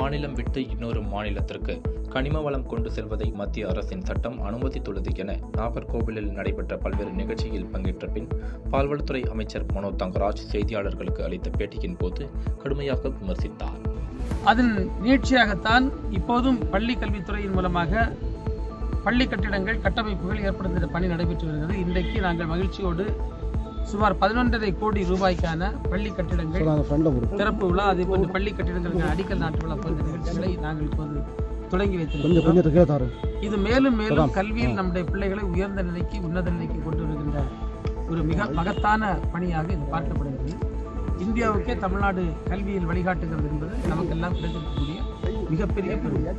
மாநிலம் விட்டு இன்னொரு மாநிலத்திற்கு கனிம வளம் கொண்டு செல்வதை மத்திய அரசின் சட்டம் அனுமதித்துள்ளது என நாகர்கோவிலில் நடைபெற்ற பல்வேறு நிகழ்ச்சியில் பங்கேற்ற பின் பால்வளத்துறை அமைச்சர் மனோ தங்கராஜ் செய்தியாளர்களுக்கு அளித்த பேட்டியின் போது கடுமையாக விமர்சித்தார். அதன் நீட்சியாகத்தான் இப்போதும் பள்ளி கல்வித்துறையின் மூலமாக பள்ளி கட்டிடங்கள் கட்டமைப்புகள் ஏற்படுத்துகிற பணி நடைபெற்று வருகிறது. இன்றைக்கு நாங்கள் மகிழ்ச்சியோடு சுமார் 11.5 கோடி ரூபாய்க்கான பள்ளி கட்டிடங்கள் திறப்பு விழா, அதே போன்று பள்ளி கட்டிடங்களுக்கு அடிக்கல் நாட்டு விழா போன்ற நிகழ்ச்சிகளை நாங்கள் இப்போது தொடங்கி வைத்திருக்கிறோம். இது மேலும் மேலும் கல்வியில் நம்முடைய பிள்ளைகளை உயர்ந்த நிலைக்கு உன்னத நிலைக்கு கொண்டு வருகின்ற ஒரு மிக மகத்தான பணியாக இது பார்க்கப்படுகிறது. இந்தியாவுக்கே தமிழ்நாடு கல்வியில் வழிகாட்டுகிறது என்பது நமக்கெல்லாம் கிடைத்திருக்கக்கூடிய மிகப்பெரிய பெருமை.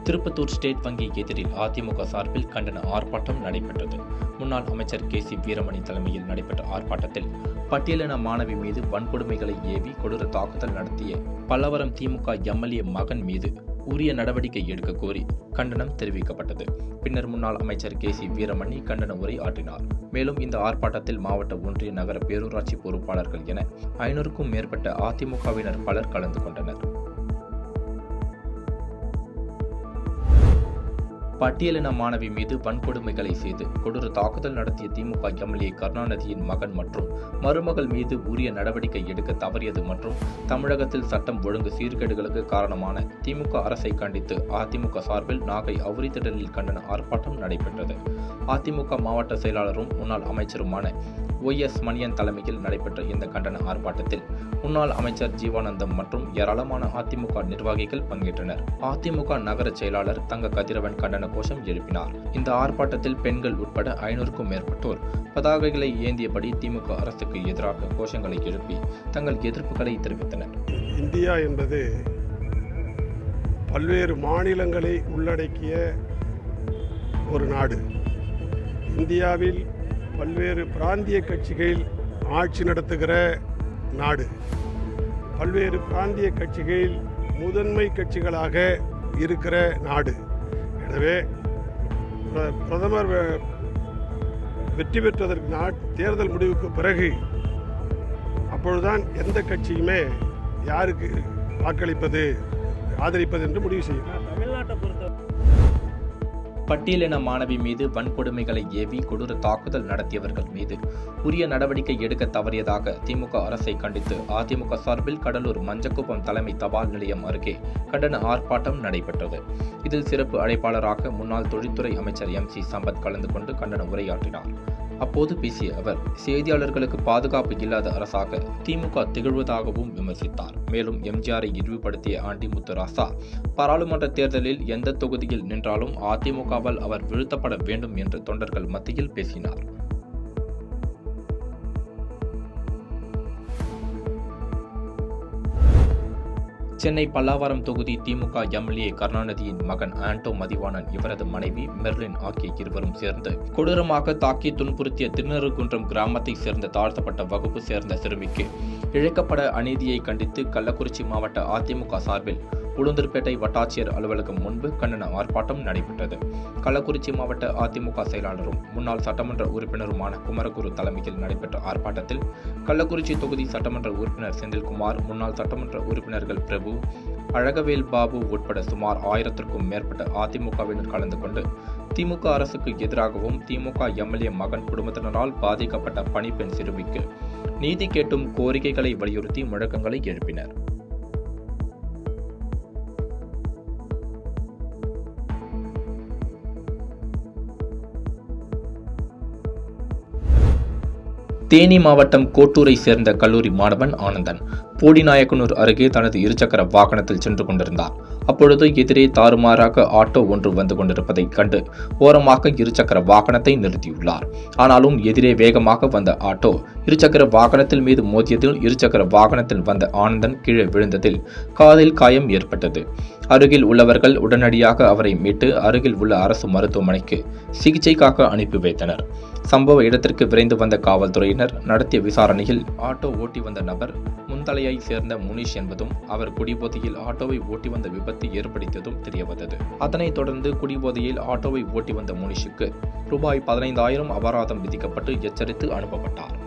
திருப்பத்தூர் ஸ்டேட் வங்கி எதிரில் அதிமுக சார்பில் கண்டன ஆர்ப்பாட்டம் நடைபெற்றது. முன்னாள் அமைச்சர் KC வீரமணி தலைமையில் நடைபெற்ற ஆர்ப்பாட்டத்தில் பட்டியலின மாணவி மீது வன்கொடுமைகளை ஏவி கொடூர தாக்குதல் நடத்திய பல்லவரம் திமுக MLA மகன் மீது உரிய நடவடிக்கை எடுக்க கோரி கண்டனம் தெரிவிக்கப்பட்டது. பின்னர் முன்னாள் அமைச்சர் KC வீரமணி கண்டன உரை ஆற்றினார். மேலும் இந்த ஆர்ப்பாட்டத்தில் மாவட்ட, ஒன்றிய, நகர, பேரூராட்சி பொறுப்பாளர்கள் என 500க்கும் மேற்பட்ட அதிமுகவினர் பலர் கலந்து கொண்டனர். பட்டியலின மாணவி மீது வன்கொடுமைகளை செய்து கொடூர தாக்குதல் நடத்திய திமுக MLA கருணாநிதியின் மகன் மற்றும் மருமகள் மீது உரிய நடவடிக்கை எடுக்க தவறியது மற்றும் தமிழகத்தில் சட்டம் ஒழுங்கு சீர்கேடுகளுக்கு காரணமான திமுக அரசை கண்டித்து அதிமுக சார்பில் நாகை அவுரித்திடலில் கண்டன ஆர்ப்பாட்டம் நடைபெற்றது. அதிமுக மாவட்ட செயலாளரும் முன்னாள் அமைச்சருமான OS மணியன் தலைமையில் நடைபெற்ற இந்த கண்டன ஆர்ப்பாட்டத்தில் முன்னாள் அமைச்சர் ஜீவானந்தம் மற்றும் ஏராளமான அதிமுக நிர்வாகிகள் பங்கேற்றனர். அதிமுக நகர செயலாளர் தங்க கதிரவன் கண்டன கோஷம் எழுப்பினார். இந்த ஆர்ப்பாட்டத்தில் பெண்கள் உட்பட 500க்கும் மேற்பட்டோர் பதாகைகளை ஏந்தியபடி திமுக அரசுக்கு எதிராக கோஷங்களை எழுப்பி தங்கள் எதிர்ப்புகளை தெரிவித்தனர். இந்தியா என்பது பல்வேறு மாநிலங்களை உள்ளடக்கிய ஒரு நாடு. இந்தியாவில் பல்வேறு பிராந்திய கட்சிகள் ஆட்சி நடத்துகிற நாடு. பல்வேறு பிராந்திய கட்சிகள் முதன்மை கட்சிகளாக இருக்கிற நாடு. எனவே பிரதமர் வெற்றி பெற்றதற்கு தேர்தல் முடிவுக்கு பிறகு அப்பொழுதுதான் எந்த கட்சியுமே யாருக்கு வாக்களிப்பது, ஆதரிப்பது என்று முடிவு செய்யும். பட்டியலின மாணவி மீது வன்கொடுமைகளை ஏவி கொடூர தாக்குதல் நடத்தியவர்கள் மீது உரிய நடவடிக்கை எடுக்க தவறியதாக திமுக அரசை கண்டித்து அதிமுக சார்பில் கடலூர் மஞ்சக்குப்பம் தலைமை தபால் நிலையம் அருகே கண்டன ஆர்ப்பாட்டம் நடைபெற்றது. இதில் சிறப்பு அழைப்பாளராக முன்னாள் தொழில்துறை அமைச்சர் MC சம்பத் கலந்து கொண்டு கண்டன உரையாற்றினார். அப்போது பேசிய அவர் செய்தியாளர்களுக்கு பாதுகாப்பு இல்லாத அரசாக திமுக திகழ்வதாகவும் விமர்சித்தார். மேலும் எம்ஜிஆரை இழிவுபடுத்திய ஆண்டிமுத்து ராசா பாராளுமன்ற தேர்தலில் எந்த தொகுதியில் நின்றாலும் அதிமுகவால் அவர் வீழ்த்தப்பட வேண்டும் என்று தொண்டர்கள் மத்தியில் பேசினார். சென்னை பல்லாவரம் தொகுதி திமுக MLA கருணாநிதியின் மகன் ஆண்டோ மதிவாணன், இவரது மனைவி மெர்லின் ஆகிய இருவரும் சேர்ந்து கொடூரமாக தாக்கி துன்புறுத்திய திருநெருங்குன்றம் கிராமத்தை சேர்ந்த தாழ்த்தப்பட்ட வகுப்பு சேர்ந்த சிறுமிக்கு இழைக்கப்பட அநீதியை கண்டித்து கள்ளக்குறிச்சி மாவட்ட அதிமுக சார்பில் உளுந்தூர்பேட்டை வட்டாட்சியர் அலுவலகம் முன்பு கண்டன ஆர்ப்பாட்டம் நடைபெற்றது. கள்ளக்குறிச்சி மாவட்ட அதிமுக செயலாளரும் முன்னாள் சட்டமன்ற உறுப்பினருமான குமரகுரு தலைமையில் நடைபெற்ற ஆர்ப்பாட்டத்தில் கள்ளக்குறிச்சி தொகுதி சட்டமன்ற உறுப்பினர் செந்தில்குமார், முன்னாள் சட்டமன்ற உறுப்பினர்கள் பிரபு, அழகவேல் பாபு உட்பட சுமார் 1000க்கும் மேற்பட்ட அதிமுகவினர் கலந்து கொண்டு திமுக அரசுக்கு எதிராகவும் திமுக MLA மகன் குடும்பத்தினரால் பாதிக்கப்பட்ட பணிப்பெண் சிறுமிக்கு நீதி கேட்டும் கோரிக்கைகளை வலியுறுத்தி முழக்கங்களை எழுப்பினர். தேனி மாவட்டம் கோட்டூரை சேர்ந்த கல்லூரி மாணவன் ஆனந்தன் போடிநாயக்கனூர் அருகே தனது இருசக்கர வாகனத்தில் சென்று கொண்டிருந்தார். அப்பொழுது எதிரே தாறுமாறாக ஆட்டோ ஒன்று வந்து கொண்டிருப்பதைக் கண்டு ஓரமாக இருசக்கர வாகனத்தை நிறுத்தியுள்ளார். ஆனாலும் எதிரே வேகமாக வந்த ஆட்டோ இருசக்கர வாகனத்தில் மீது மோதியதில் இருசக்கர வாகனத்தில் வந்த ஆனந்தன் கீழே விழுந்ததில் காதில் காயம் ஏற்பட்டது. அருகில் உள்ளவர்கள் உடனடியாக அவரை மீட்டு அருகில் உள்ள அரசு மருத்துவமனைக்கு சிகிச்சைக்காக அனுப்பி வைத்தனர். சம்பவ இடத்திற்கு விரைந்து வந்த காவல்துறையினர் நடத்திய விசாரணையில் ஆட்டோ ஓட்டி வந்த நபர் முந்தலையை சேர்ந்த முனிஷ் என்பதும் அவர் குடிபோதையில் ஆட்டோவை ஓட்டி வந்த விபத்து ஏற்படுத்தியதும் தெரியவந்தது. அதனைத் தொடர்ந்து குடிபோதையில் ஆட்டோவை ஓட்டி வந்த முனிஷுக்கு ரூபாய் 15,000 அபராதம் விதிக்கப்பட்டு எச்சரித்து அனுப்பப்பட்டார்.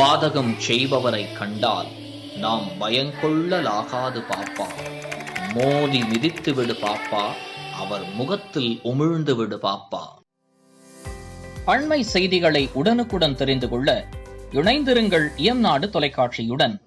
பாதகம் செய்பவரை கண்டால் நாம் பயங்கொள்ளலாகாது பாப்பா. மோதி மிதித்து விடு பாப்பா, அவர் முகத்தில் உமிழ்ந்து விடு பாப்பா. அண்மை செய்திகளை உடனுக்குடன் தெரிந்து கொள்ள இணைந்திருங்கள் இயம்நாடு தொலைக்காட்சியுடன்.